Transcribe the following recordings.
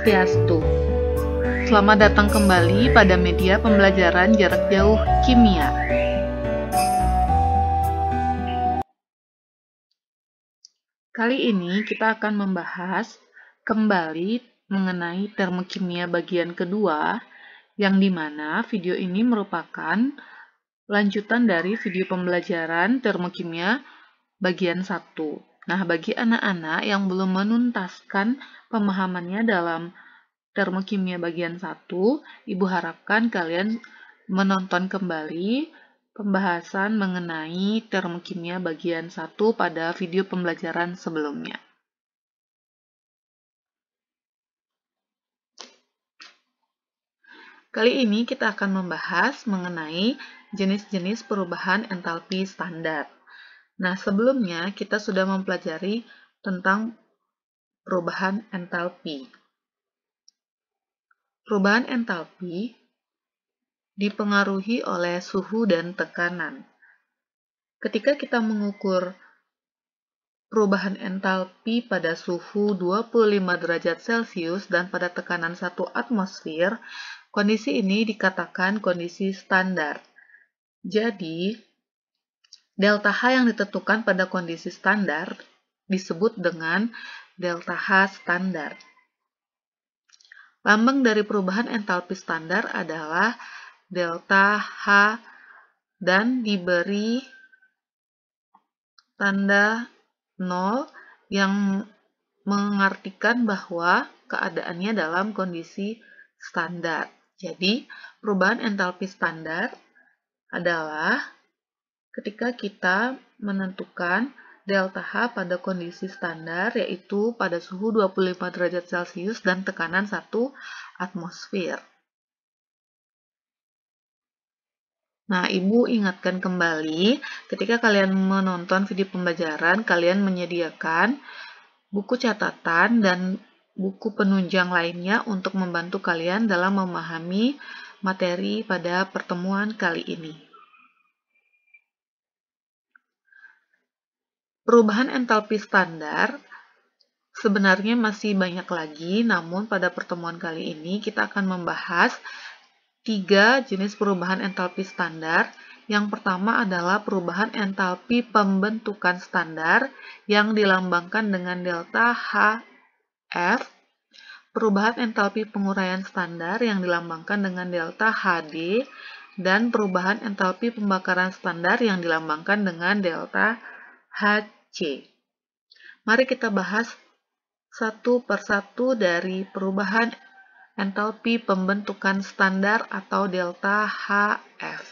Swastiastu. Selamat datang kembali pada media pembelajaran jarak jauh kimia. Kali ini kita akan membahas kembali mengenai termokimia bagian kedua, yang dimana video ini merupakan lanjutan dari video pembelajaran termokimia bagian 1. Nah, bagi anak-anak yang belum menuntaskan pemahamannya dalam termokimia bagian 1, Ibu harapkan kalian menonton kembali pembahasan mengenai termokimia bagian 1 pada video pembelajaran sebelumnya. Kali ini kita akan membahas mengenai jenis-jenis perubahan entalpi standar. Nah, sebelumnya kita sudah mempelajari tentang perubahan entalpi. Perubahan entalpi dipengaruhi oleh suhu dan tekanan. Ketika kita mengukur perubahan entalpi pada suhu 25 derajat Celcius dan pada tekanan 1 atmosfer, kondisi ini dikatakan kondisi standar. Jadi, delta H yang ditentukan pada kondisi standar disebut dengan delta H standar. Lambang dari perubahan entalpi standar adalah delta H dan diberi tanda 0 yang mengartikan bahwa keadaannya dalam kondisi standar. Jadi, perubahan entalpi standar adalah ketika kita menentukan delta H pada kondisi standar, yaitu pada suhu 25 derajat Celcius dan tekanan 1 atmosfer. Nah, Ibu ingatkan kembali, ketika kalian menonton video pembelajaran, kalian menyediakan buku catatan dan buku penunjang lainnya untuk membantu kalian dalam memahami materi pada pertemuan kali ini. Perubahan entalpi standar sebenarnya masih banyak lagi, namun pada pertemuan kali ini kita akan membahas 3 jenis perubahan entalpi standar. Yang pertama adalah perubahan entalpi pembentukan standar yang dilambangkan dengan delta HF, perubahan entalpi penguraian standar yang dilambangkan dengan delta HD, dan perubahan entalpi pembakaran standar yang dilambangkan dengan delta HC. Mari kita bahas satu persatu dari perubahan entalpi pembentukan standar atau delta HF.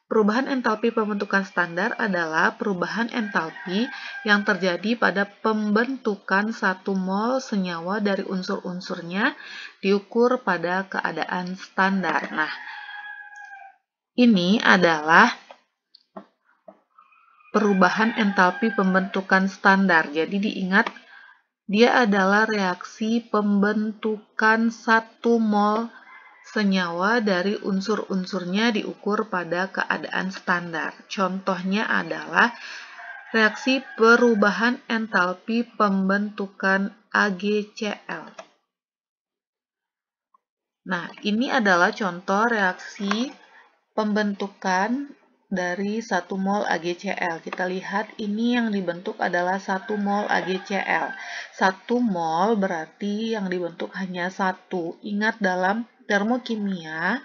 Perubahan entalpi pembentukan standar adalah perubahan entalpi yang terjadi pada pembentukan 1 mol senyawa dari unsur-unsurnya diukur pada keadaan standar. Nah, ini adalah perubahan entalpi pembentukan standar. Jadi diingat, dia adalah reaksi pembentukan 1 mol senyawa dari unsur-unsurnya diukur pada keadaan standar. Contohnya adalah reaksi perubahan entalpi pembentukan AgCl. Nah, ini adalah contoh reaksi pembentukan dari 1 mol AgCl. Kita lihat ini yang dibentuk adalah 1 mol AgCl. 1 mol berarti yang dibentuk hanya 1. Ingat dalam termokimia,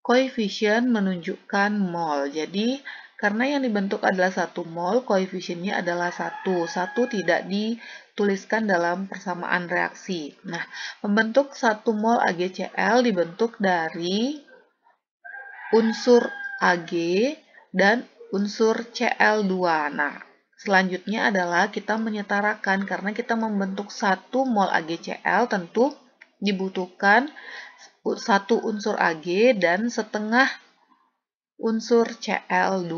koefisien menunjukkan mol. Jadi, karena yang dibentuk adalah 1 mol, koefisiennya adalah 1. 1 tidak dituliskan dalam persamaan reaksi. Nah, pembentuk 1 mol AgCl dibentuk dari unsur Ag dan unsur Cl2. Nah, selanjutnya adalah kita menyetarakan, karena kita membentuk 1 mol AgCl, tentu dibutuhkan 1 unsur Ag dan setengah unsur Cl2.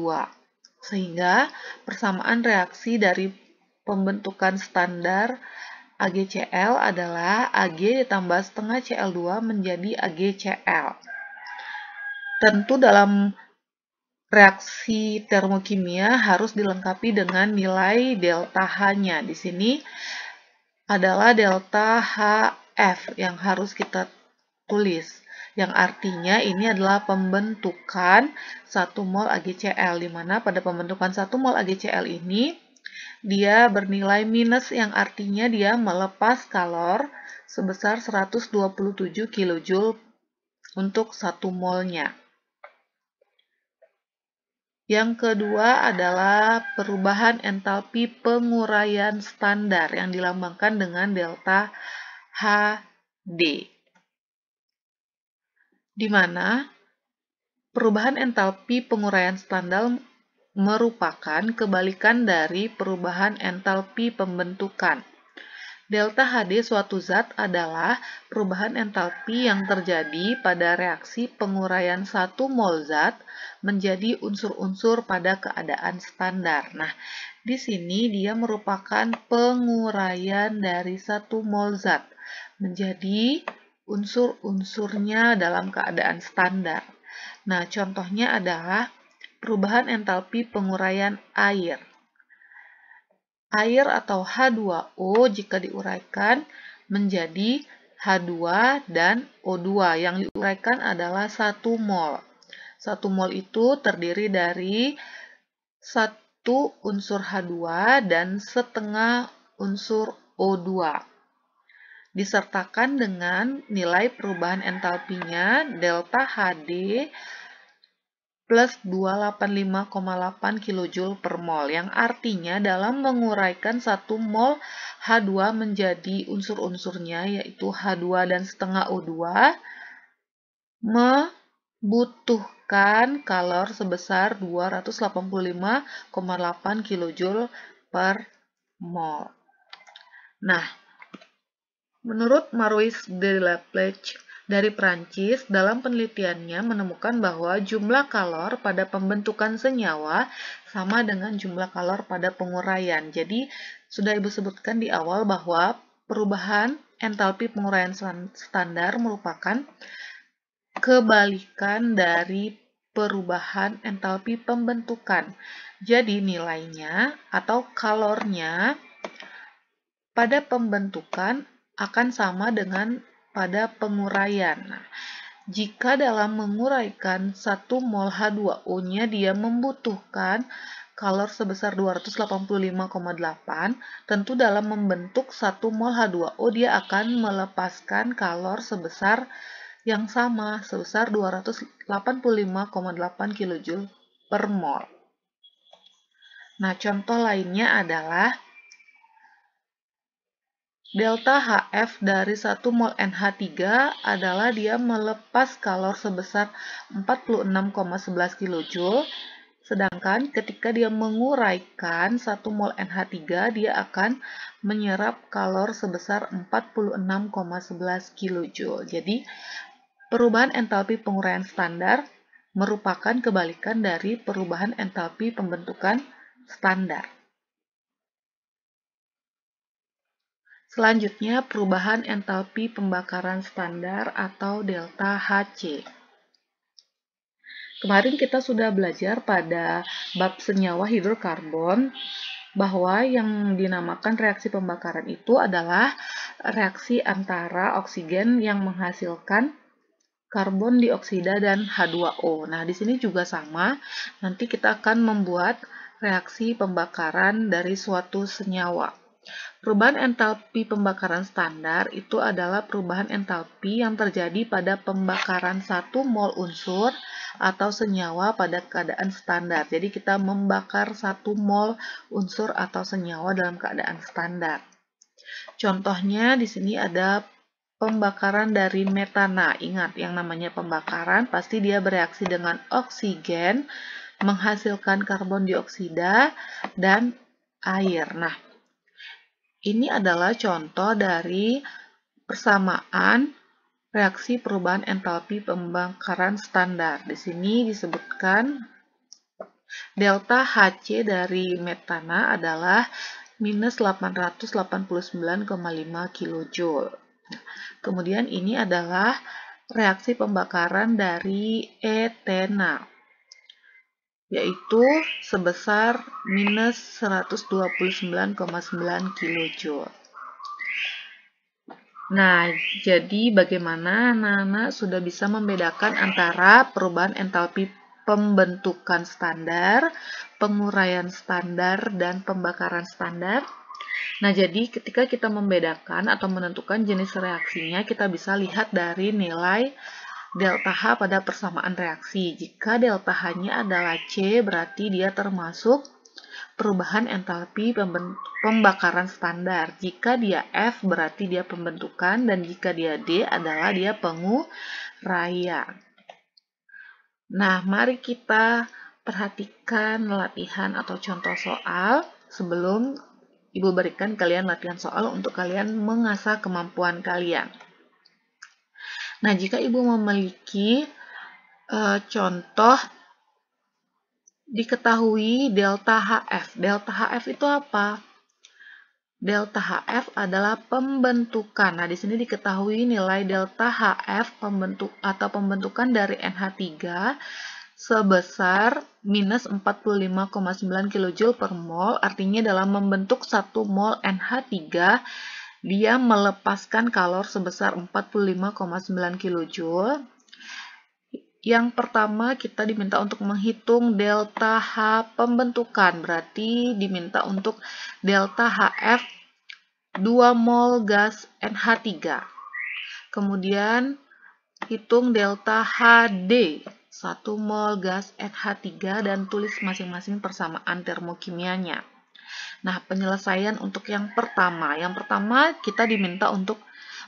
Sehingga persamaan reaksi dari pembentukan standar AgCl adalah Ag ditambah setengah Cl2 menjadi AgCl. Tentu dalam reaksi termokimia harus dilengkapi dengan nilai delta H-nya. Di sini adalah delta HF yang harus kita tulis. Yang artinya ini adalah pembentukan 1 mol AgCl, di mana pada pembentukan 1 mol AgCl ini dia bernilai minus, yang artinya dia melepas kalor sebesar 127 kJ untuk 1 molnya. Yang kedua adalah perubahan entalpi penguraian standar yang dilambangkan dengan delta HD, di mana perubahan entalpi penguraian standar merupakan kebalikan dari perubahan entalpi pembentukan. Delta HD suatu zat adalah perubahan entalpi yang terjadi pada reaksi penguraian 1 mol zat menjadi unsur-unsur pada keadaan standar. Nah, di sini dia merupakan penguraian dari 1 mol zat menjadi unsur-unsurnya dalam keadaan standar. Nah, contohnya adalah perubahan entalpi penguraian air. Air atau H2O jika diuraikan menjadi H2 dan O2. Yang diuraikan adalah 1 mol. 1 mol itu terdiri dari 1 unsur H2 dan setengah unsur O2. Disertakan dengan nilai perubahan entalpinya delta HD plus 285,8 kJ per mol, yang artinya dalam menguraikan 1 mol H2 menjadi unsur-unsurnya, yaitu H2 dan setengah O2, membutuhkan kalor sebesar 285,8 kJ per mol. Nah, menurut Maurice Delaplace dari Prancis, dalam penelitiannya menemukan bahwa jumlah kalor pada pembentukan senyawa sama dengan jumlah kalor pada penguraian. Jadi, sudah Ibu sebutkan di awal bahwa perubahan entalpi penguraian standar merupakan kebalikan dari perubahan entalpi pembentukan. Jadi, nilainya atau kalornya pada pembentukan akan sama dengan pada penguraian. Nah, jika dalam menguraikan 1 mol H2O-nya dia membutuhkan kalor sebesar 285,8, tentu dalam membentuk 1 mol H2O dia akan melepaskan kalor sebesar yang sama, sebesar 285,8 kJ per mol. Nah, contoh lainnya adalah delta HF dari 1 mol NH3 adalah dia melepas kalor sebesar 46,11 kJ, sedangkan ketika dia menguraikan 1 mol NH3 dia akan menyerap kalor sebesar 46,11 kJ. Jadi, perubahan entalpi penguraian standar merupakan kebalikan dari perubahan entalpi pembentukan standar. Selanjutnya, perubahan entalpi pembakaran standar atau delta Hc. Kemarin kita sudah belajar pada bab senyawa hidrokarbon bahwa yang dinamakan reaksi pembakaran itu adalah reaksi antara oksigen yang menghasilkan karbon dioksida dan H2O. Nah, di sini juga sama. Nanti kita akan membuat reaksi pembakaran dari suatu senyawa. Perubahan entalpi pembakaran standar itu adalah perubahan entalpi yang terjadi pada pembakaran 1 mol unsur atau senyawa pada keadaan standar. Jadi kita membakar 1 mol unsur atau senyawa dalam keadaan standar. Contohnya di sini ada pembakaran dari metana. Ingat, yang namanya pembakaran pasti dia bereaksi dengan oksigen, menghasilkan karbon dioksida dan air. Nah, ini adalah contoh dari persamaan reaksi perubahan entalpi pembakaran standar. Di sini disebutkan delta Hc dari metana adalah minus 889,5 kJ. Kemudian ini adalah reaksi pembakaran dari etena, yaitu sebesar minus 129,9 kJ. Nah, jadi bagaimana anak-anak sudah bisa membedakan antara perubahan entalpi pembentukan standar, penguraian standar, dan pembakaran standar? Nah, jadi ketika kita membedakan atau menentukan jenis reaksinya, kita bisa lihat dari nilai delta H pada persamaan reaksi. Jika delta H-nya adalah C, berarti dia termasuk perubahan entalpi pembakaran standar. Jika dia F, berarti dia pembentukan, dan jika dia D adalah dia penguraian. Nah, mari kita perhatikan latihan atau contoh soal sebelum Ibu berikan kalian latihan soal untuk kalian mengasah kemampuan kalian. Nah, jika Ibu memiliki contoh diketahui delta HF. Delta HF itu apa? Delta HF adalah pembentukan. Nah, di sini diketahui nilai delta HF pembentukan dari NH3 sebesar minus 45,9 kJ per mol. Artinya dalam membentuk 1 mol NH3, dia melepaskan kalor sebesar 45,9 kJ. Yang pertama kita diminta untuk menghitung delta H pembentukan, berarti diminta untuk delta HF 2 mol gas NH3. Kemudian hitung delta HD 1 mol gas NH3 dan tulis masing-masing persamaan termokimianya. Nah, penyelesaian untuk yang pertama. Yang pertama kita diminta untuk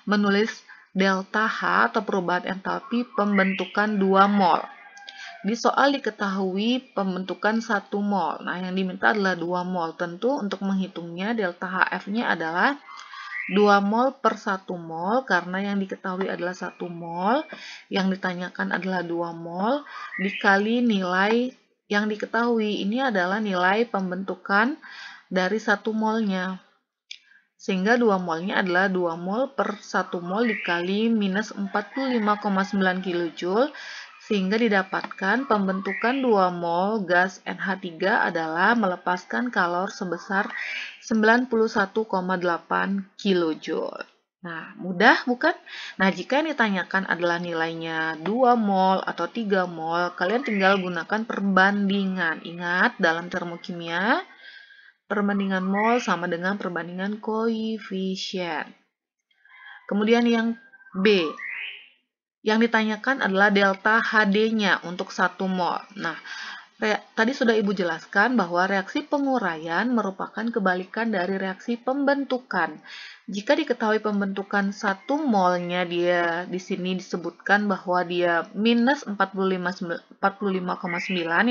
menulis delta H atau perubahan entalpi pembentukan 2 mol. Di soal diketahui pembentukan 1 mol. Nah, yang diminta adalah 2 mol. Tentu untuk menghitungnya delta HF-nya adalah 2 mol per 1 mol, karena yang diketahui adalah 1 mol, yang ditanyakan adalah 2 mol, dikali nilai yang diketahui. Ini adalah nilai pembentukan dari 1 molnya. Sehingga 2 molnya adalah 2 mol per 1 mol dikali minus 45,9 kJ, sehingga didapatkan pembentukan 2 mol gas NH3 adalah melepaskan kalor sebesar 91,8 kJ. Nah, mudah bukan? Nah, jika yang ditanyakan adalah nilainya 2 mol atau 3 mol, kalian tinggal gunakan perbandingan. Ingat, dalam termokimia, perbandingan mol sama dengan perbandingan koefisien. Kemudian yang B. Yang ditanyakan adalah delta HD-nya untuk 1 mol. Nah, tadi sudah Ibu jelaskan bahwa reaksi penguraian merupakan kebalikan dari reaksi pembentukan. Jika diketahui pembentukan 1 molnya, dia di sini disebutkan bahwa dia minus 45,9,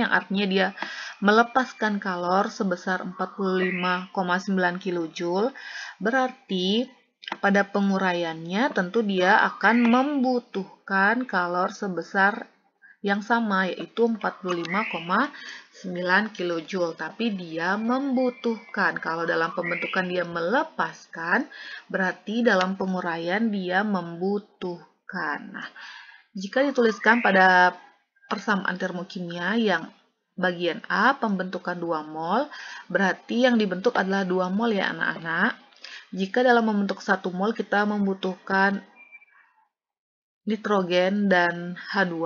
yang artinya dia melepaskan kalor sebesar 45,9 kJ, berarti pada penguraiannya tentu dia akan membutuhkan kalor sebesar yang sama, yaitu 45,9 kJ. Tapi dia membutuhkan. Kalau dalam pembentukan dia melepaskan, berarti dalam penguraian dia membutuhkan. Nah, jika dituliskan pada persamaan termokimia yang bagian A, pembentukan 2 mol, berarti yang dibentuk adalah 2 mol ya anak-anak. Jika dalam membentuk 1 mol kita membutuhkan nitrogen dan H2,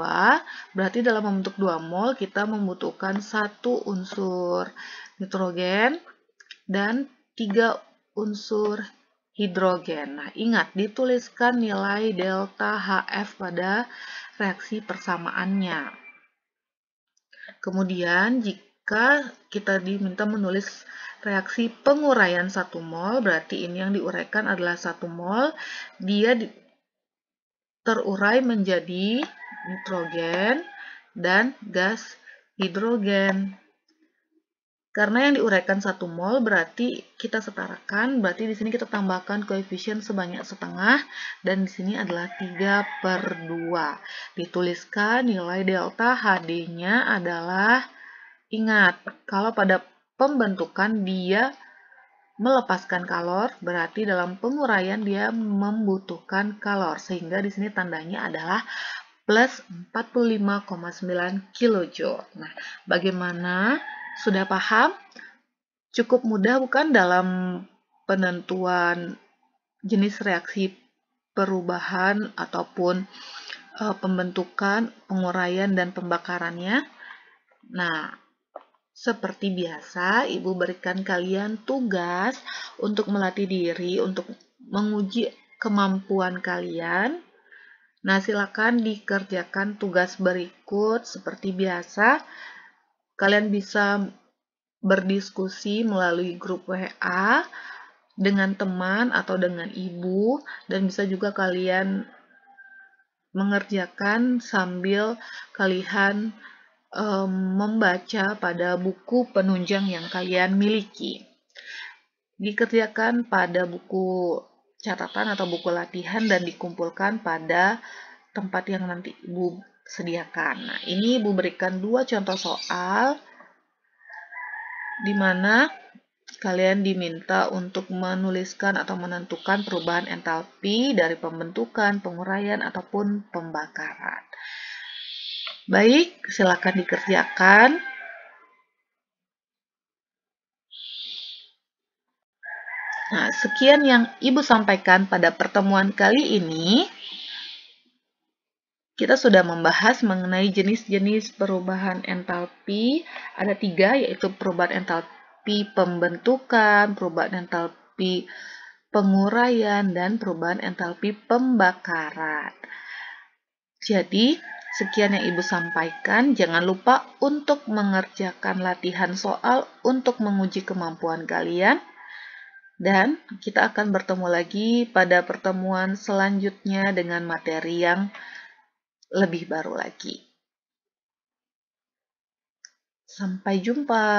berarti dalam membentuk 2 mol kita membutuhkan 1 unsur nitrogen dan 3 unsur hidrogen. Nah, ingat dituliskan nilai delta HF pada reaksi persamaannya. Kemudian jika kita diminta menulis reaksi penguraian 1 mol, berarti ini yang diuraikan adalah 1 mol, dia terurai menjadi nitrogen dan gas hidrogen. Karena yang diuraikan 1 mol berarti kita setarakan, berarti di sini kita tambahkan koefisien sebanyak setengah, dan di sini adalah 3/2. Dituliskan nilai delta HD-nya adalah, ingat, kalau pada pembentukan dia melepaskan kalor, berarti dalam penguraian dia membutuhkan kalor, sehingga di sini tandanya adalah plus 45,9 kJ. Nah, bagaimana? Sudah paham? Cukup mudah bukan dalam penentuan jenis reaksi perubahan ataupun pembentukan, penguraian, dan pembakarannya. Nah, seperti biasa, Ibu berikan kalian tugas untuk melatih diri, untuk menguji kemampuan kalian. Nah, silakan dikerjakan tugas berikut seperti biasa. Kalian bisa berdiskusi melalui grup WA dengan teman atau dengan ibu, dan bisa juga kalian mengerjakan sambil kalian membaca pada buku penunjang yang kalian miliki. Dikerjakan pada buku catatan atau buku latihan dan dikumpulkan pada tempat yang nanti Ibu sediakan. Nah, ini Ibu berikan 2 contoh soal di mana kalian diminta untuk menuliskan atau menentukan perubahan entalpi dari pembentukan, penguraian, ataupun pembakaran. Baik, silakan dikerjakan. Nah, sekian yang Ibu sampaikan pada pertemuan kali ini. Kita sudah membahas mengenai jenis-jenis perubahan entalpi. Ada 3, yaitu perubahan entalpi pembentukan, perubahan entalpi penguraian, dan perubahan entalpi pembakaran. Jadi, sekian yang Ibu sampaikan. Jangan lupa untuk mengerjakan latihan soal untuk menguji kemampuan kalian. Dan kita akan bertemu lagi pada pertemuan selanjutnya dengan materi yang lebih baru lagi. Sampai jumpa.